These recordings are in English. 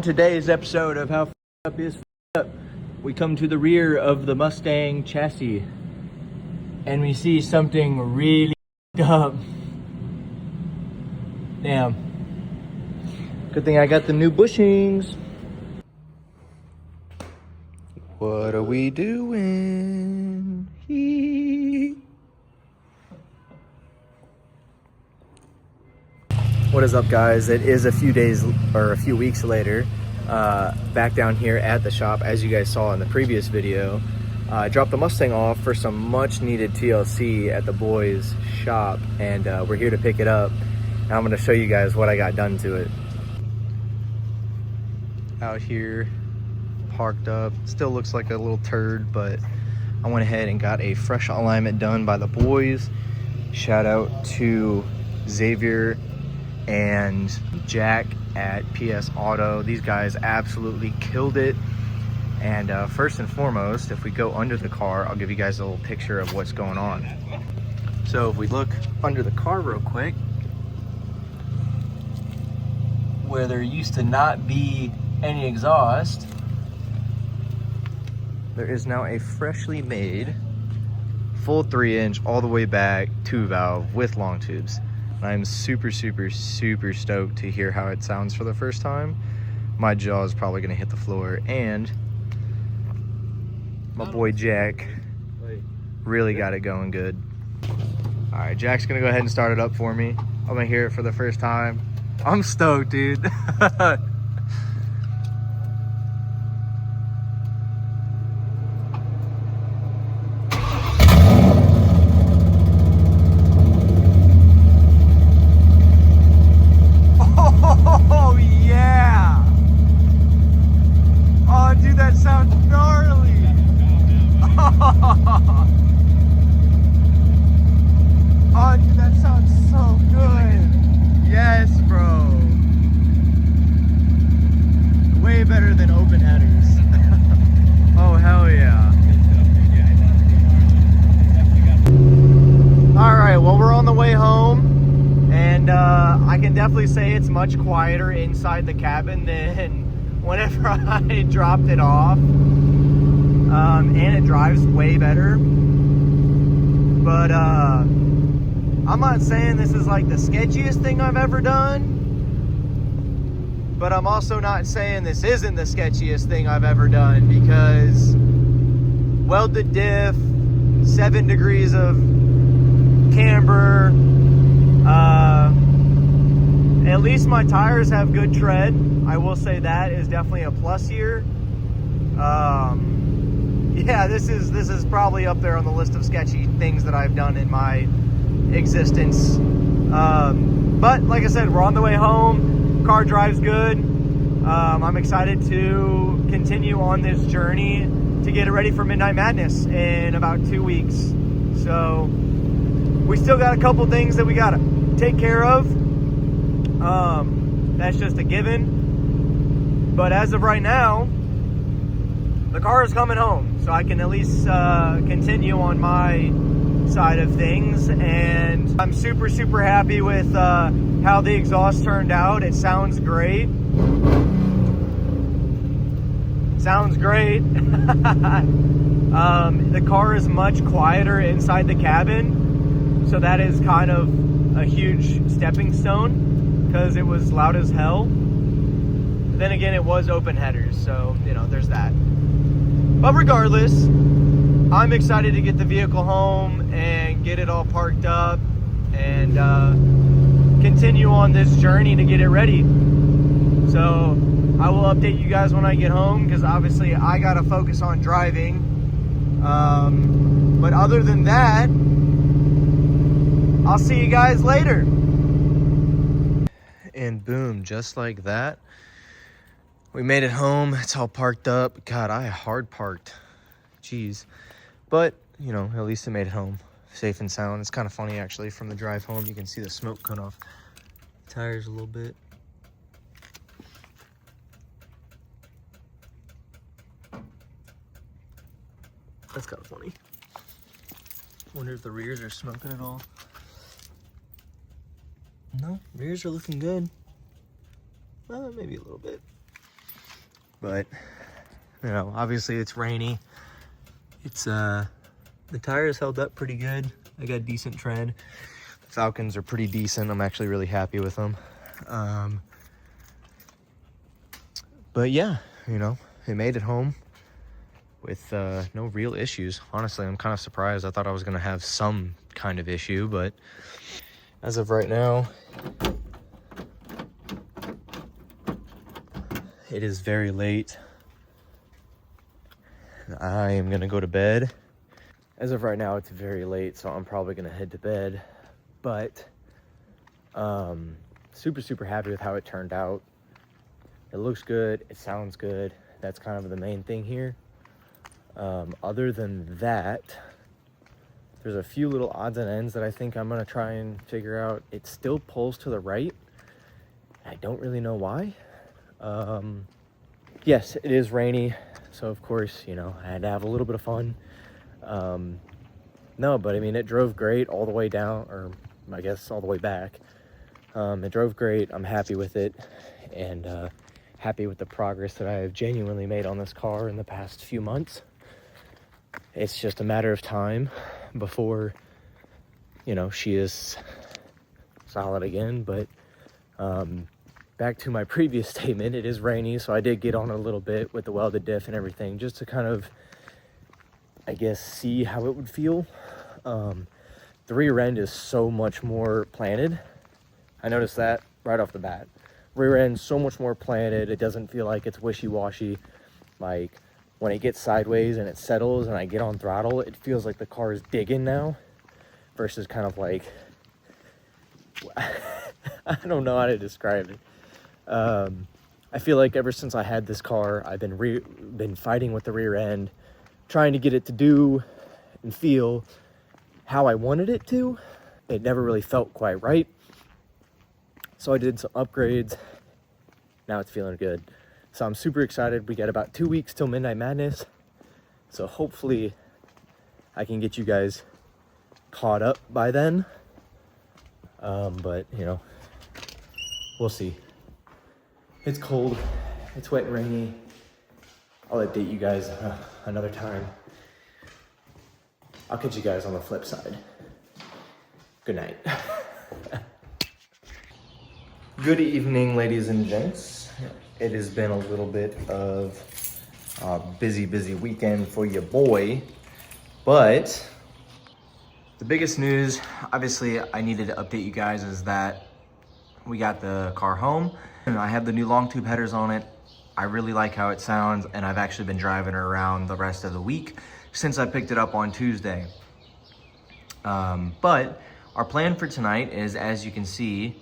today's episode of How F***ed Up is F***ed Up, we come to the rear of the Mustang chassis and we see something really f***ed up. Damn. Good thing I got the new bushings. What are we doing? What is up, guys? It is a few days or a few weeks later, back down here at the shop. As you guys saw in the previous video, I dropped the Mustang off for some much needed TLC at the boys' shop, and we're here to pick it up. And I'm going to show you guys what I got done to it. Out here, parked up, still looks like a little turd, but I went ahead and got a fresh alignment done by the boys. Shout out to Xavier and Jack at PS Auto. These guys absolutely killed it. And first and foremost, if we go under the car, I'll give you guys a little picture of what's going on. So if we look under the car real quick, where there used to not be any exhaust, there is now a freshly made full 3-inch all the way back 2-valve with long tubes. I'm super stoked to hear how it sounds for the first time. My jaw is probably gonna hit the floor, and my boy Jack really got it going good. All right, Jack's gonna go ahead and start it up for me. I'm gonna hear it for the first time. I'm stoked, dude. Oh yeah! Oh, dude, that sounds gnarly. Oh, dude, that sounds so good. Yes, bro. Way better than open headers. Oh, hell yeah. All right, well, we're on the way home, and I can definitely say it's much quieter inside the cabin than whenever I dropped it off. And it drives way better. But I'm not saying this is like the sketchiest thing I've ever done, but I'm also not saying this isn't the sketchiest thing I've ever done, because welded diff, 7 degrees of camber, at least my tires have good tread. I will say that is definitely a plus here. Yeah, this is probably up there on the list of sketchy things that I've done in my existence. But like I said, we're on the way home. Car drives good. I'm excited to continue on this journey to get it ready for Midnight Madness in about 2 weeks. So we still got a couple things that we gotta take care of. That's just a given. But as of right now, the car is coming home, so I can at least continue on my side of things. And I'm super happy with how the exhaust turned out. It sounds great. Sounds great. The car is much quieter inside the cabin, so that is kind of a huge stepping stone, because it was loud as hell. Then again, it was open headers, so you know, there's that. But regardless, I'm excited to get the vehicle home and get it all parked up and continue on this journey to get it ready. So I will update you guys when I get home, because obviously I gotta focus on driving. But other than that, I'll see you guys later. And boom, just like that, we made it home. It's all parked up. God, I hard parked. Jeez. But, you know, at least it made it home safe and sound. It's kind of funny, actually, from the drive home. You can see the smoke coming off the tires a little bit. That's kind of funny. Wonder if the rears are smoking at all. No, rears are looking good. Well, maybe a little bit. But, you know, obviously it's rainy. It's, the tires held up pretty good. I got decent tread. The Falcons are pretty decent. I'm actually really happy with them. But yeah, you know, it made it home with no real issues. Honestly, I'm kind of surprised. I thought I was going to have some kind of issue, but as of right now, it is very late. I am going to go to bed. As of right now, it's very late, so I'm probably going to head to bed. But super happy with how it turned out. It looks good. It sounds good. That's kind of the main thing here. Other than that, there's a few little odds and ends that I think I'm going to try and figure out. It still pulls to the right. I don't really know why. Yes, it is rainy. So, of course, you know, I had to have a little bit of fun. No, but I mean, it drove great all the way down, or I guess all the way back. It drove great. I'm happy with it. And happy with the progress that I have genuinely made on this car in the past few months. It's just a matter of time before, you know, she is solid again. But back to my previous statement, it is rainy, so I did get on a little bit with the welded diff and everything, just to kind of, I guess, see how it would feel. The rear end is so much more planted. I noticed that right off the bat. Rear end so much more planted. It doesn't feel like it's wishy-washy. Like when it gets sideways and it settles and I get on throttle, it feels like the car is digging now, versus kind of like, I don't know how to describe it. I feel like ever since I had this car, I've been fighting with the rear end, trying to get it to do and feel how I wanted it to. It never really felt quite right. So I did some upgrades. Now it's feeling good. So I'm super excited. We got about 2 weeks till Midnight Madness. So hopefully I can get you guys caught up by then. But, you know, we'll see. It's cold. It's wet and rainy. I'll update you guys another time. I'll catch you guys on the flip side. Good night. Good evening, ladies and gents. It has been a little bit of a busy weekend for your boy, but the biggest news, obviously, I needed to update you guys, is that we got the car home, and I have the new long tube headers on it. I really like how it sounds, and I've actually been driving it around the rest of the week since I picked it up on Tuesday. But our plan for tonight is, as you can see,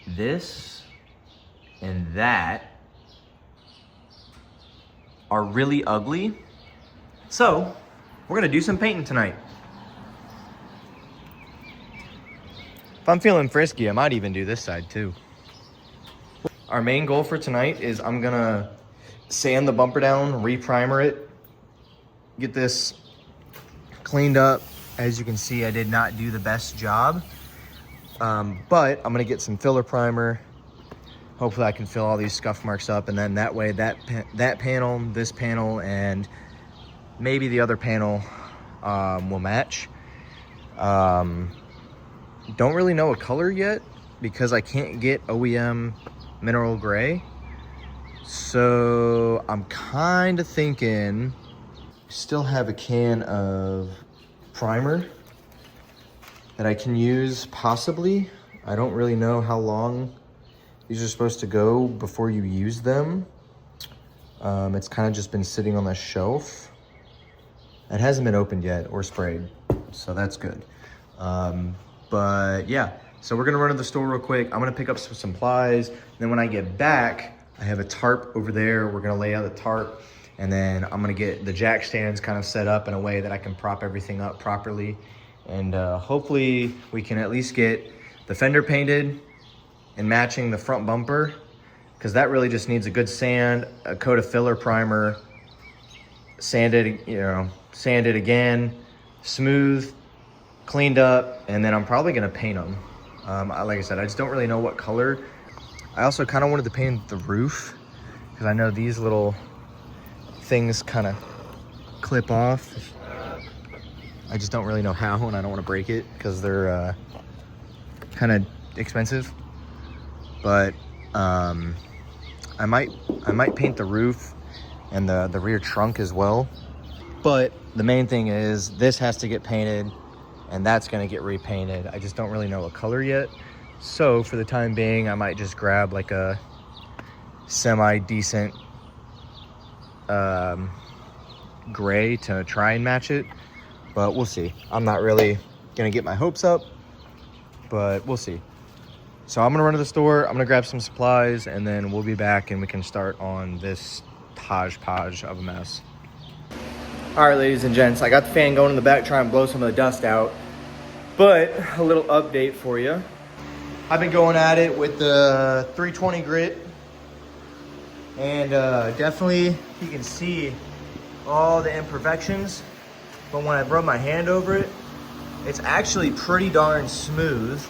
this and that are really ugly. So we're gonna do some painting tonight. If I'm feeling frisky, I might even do this side too. Our main goal for tonight is I'm gonna sand the bumper down, re-primer it, get this cleaned up. As you can see, I did not do the best job. But I'm gonna get some filler primer. Hopefully I can fill all these scuff marks up, and then that way that panel, this panel, and maybe the other panel will match. Don't really know a color yet because I can't get OEM mineral gray. So I'm kind of thinking, still have a can of primer that I can use possibly. I don't really know how long these are supposed to go before you use them. It's kind of just been sitting on the shelf. It hasn't been opened yet or sprayed, so that's good. But yeah, so we're gonna run to the store real quick. I'm gonna pick up some supplies. Then when I get back, I have a tarp over there. We're gonna lay out the tarp, and then I'm gonna get the jack stands kind of set up in a way that I can prop everything up properly. And hopefully we can at least get the fender painted and matching the front bumper, because that really just needs a good sand, a coat of filler primer, sand it again, smooth, cleaned up, and then I'm probably gonna paint them. Like I said, I just don't really know what color. I also kind of wanted to paint the roof, because I know these little things kind of clip off. I just don't really know how, and I don't want to break it because they're kind of expensive. But I might paint the roof and the rear trunk as well. But the main thing is this has to get painted, and that's going to get repainted. I just don't really know what color yet. So for the time being, I might just grab like a semi-decent gray to try and match it. But we'll see. I'm not really going to get my hopes up, but we'll see. So I'm going to run to the store. I'm going to grab some supplies, and then we'll be back and we can start on this hodgepodge of a mess. All right, ladies and gents, I got the fan going in the back, trying to blow some of the dust out. But a little update for you. I've been going at it with the 320 grit, and definitely you can see all the imperfections. But when I rub my hand over it, it's actually pretty darn smooth,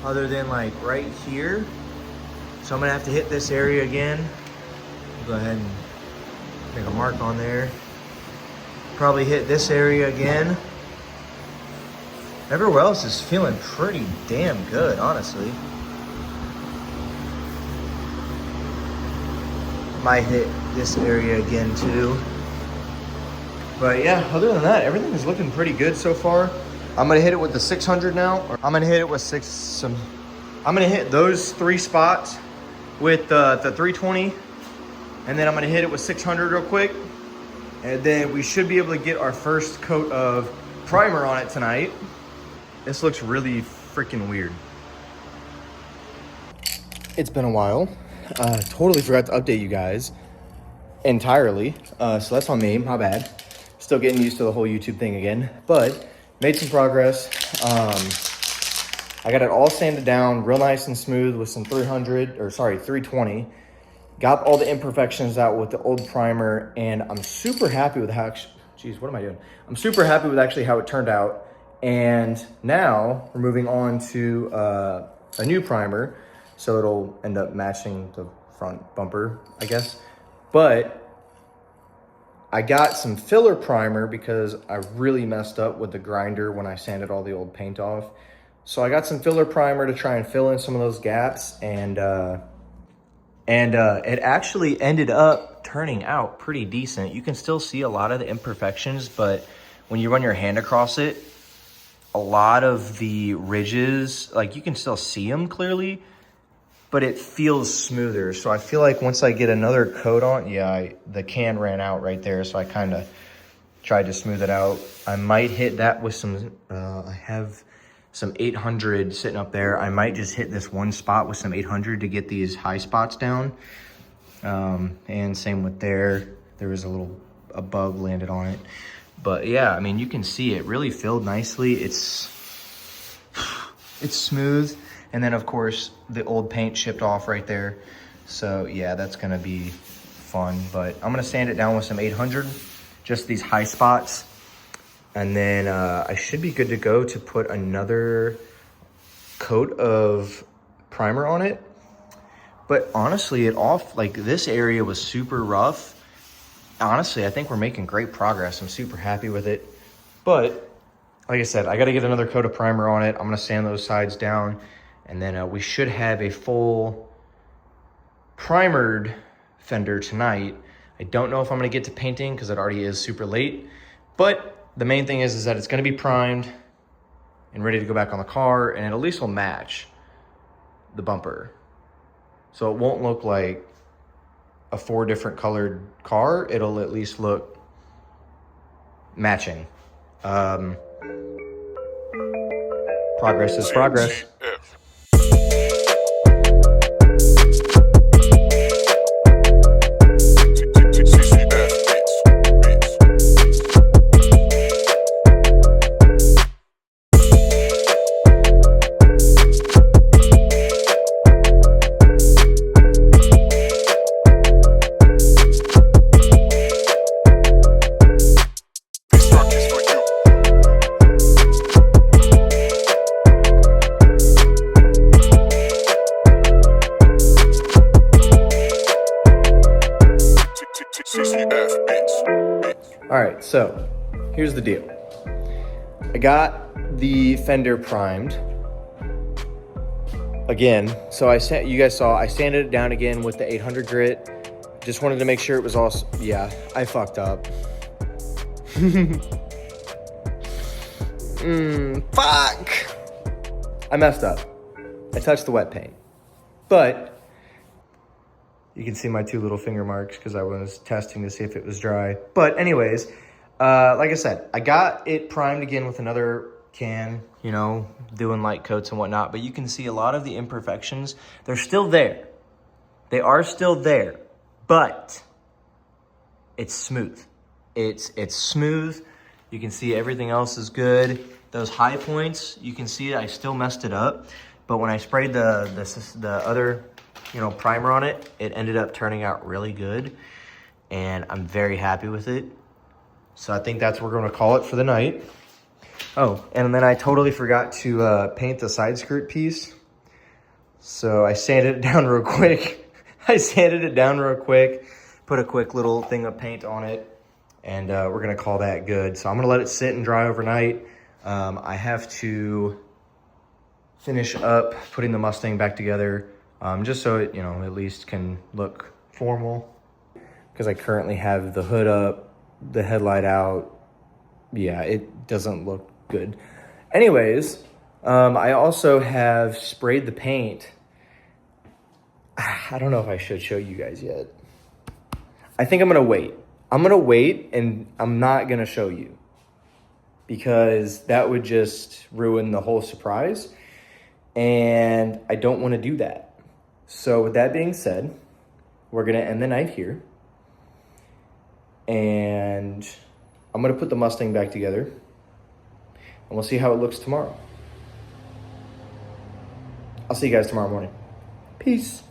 other than like right here. So I'm gonna have to hit this area again. Go ahead and make a mark on there. Probably hit this area again. Everywhere else is feeling pretty damn good, honestly. Might hit this area again too. But yeah, other than that, everything is looking pretty good so far. I'm gonna hit it with the 600 now. I'm gonna hit it with I'm gonna hit those 3 spots with the 320, and then I'm gonna hit it with 600 real quick. And then we should be able to get our first coat of primer on it tonight. This looks really freaking weird. It's been a while. Totally forgot to update you guys entirely. So that's on me, my bad. Still getting used to the whole YouTube thing again, but made some progress. I got it all sanded down real nice and smooth with some 320. Got all the imperfections out with the old primer, and I'm super happy with how, geez, what am I doing? I'm super happy with actually how it turned out. And now we're moving on to a new primer. So it'll end up matching the front bumper, I guess. But I got some filler primer because I really messed up with the grinder when I sanded all the old paint off. So I got some filler primer to try and fill in some of those gaps, and it actually ended up turning out pretty decent. You can still see a lot of the imperfections, but when you run your hand across it, a lot of the ridges, like you can still see them clearly, but it feels smoother. So I feel like once I get another coat on, the can ran out right there, so I kind of tried to smooth it out. I might hit that with some, I have some 800 sitting up there. I might just hit this one spot with some 800 to get these high spots down. And same with there was a bug landed on it. But yeah, I mean, you can see it really filled nicely. It's smooth. And then of course the old paint shipped off right there. So yeah, that's gonna be fun. But I'm gonna sand it down with some 800, just these high spots. And then I should be good to go to put another coat of primer on it. But honestly, like this area was super rough. Honestly, I think we're making great progress. I'm super happy with it. But like I said, I got to get another coat of primer on it. I'm going to sand those sides down. And then we should have a full primered fender tonight. I don't know if I'm going to get to painting because it already is super late. But the main thing is that it's going to be primed and ready to go back on the car, and it at least will match the bumper. So it won't look like a 4 different colored car. It'll at least look matching. Progress is progress. All right, so here's the deal. I got the fender primed again. So you guys saw, I sanded it down again with the 800 grit. Just wanted to make sure it was all, yeah, I fucked up. Fuck! I messed up. I touched the wet paint. But you can see my 2 little finger marks because I was testing to see if it was dry. But anyways, like I said, I got it primed again with another can, you know, doing light coats and whatnot. But you can see a lot of the imperfections. They're still there. They are still there. But it's smooth. It's smooth. You can see everything else is good. Those high points, you can see I still messed it up. But when I sprayed the other, you know, primer on it, it ended up turning out really good. And I'm very happy with it. So I think that's what we're going to call it for the night. Oh, and then I totally forgot to paint the side skirt piece. So I sanded it down real quick. Put a quick little thing of paint on it. And we're going to call that good. So I'm going to let it sit and dry overnight. I have to finish up putting the Mustang back together. Just so it, you know, at least can look formal. Because I currently have the hood up, the headlight out. Yeah, it doesn't look good. Anyways, I also have sprayed the paint. I don't know if I should show you guys yet. I think I'm gonna wait. I'm gonna wait and I'm not gonna show you. Because that would just ruin the whole surprise. And I don't wanna do that. So with that being said, we're gonna end the night here. And I'm gonna put the Mustang back together. And we'll see how it looks tomorrow. I'll see you guys tomorrow morning. Peace.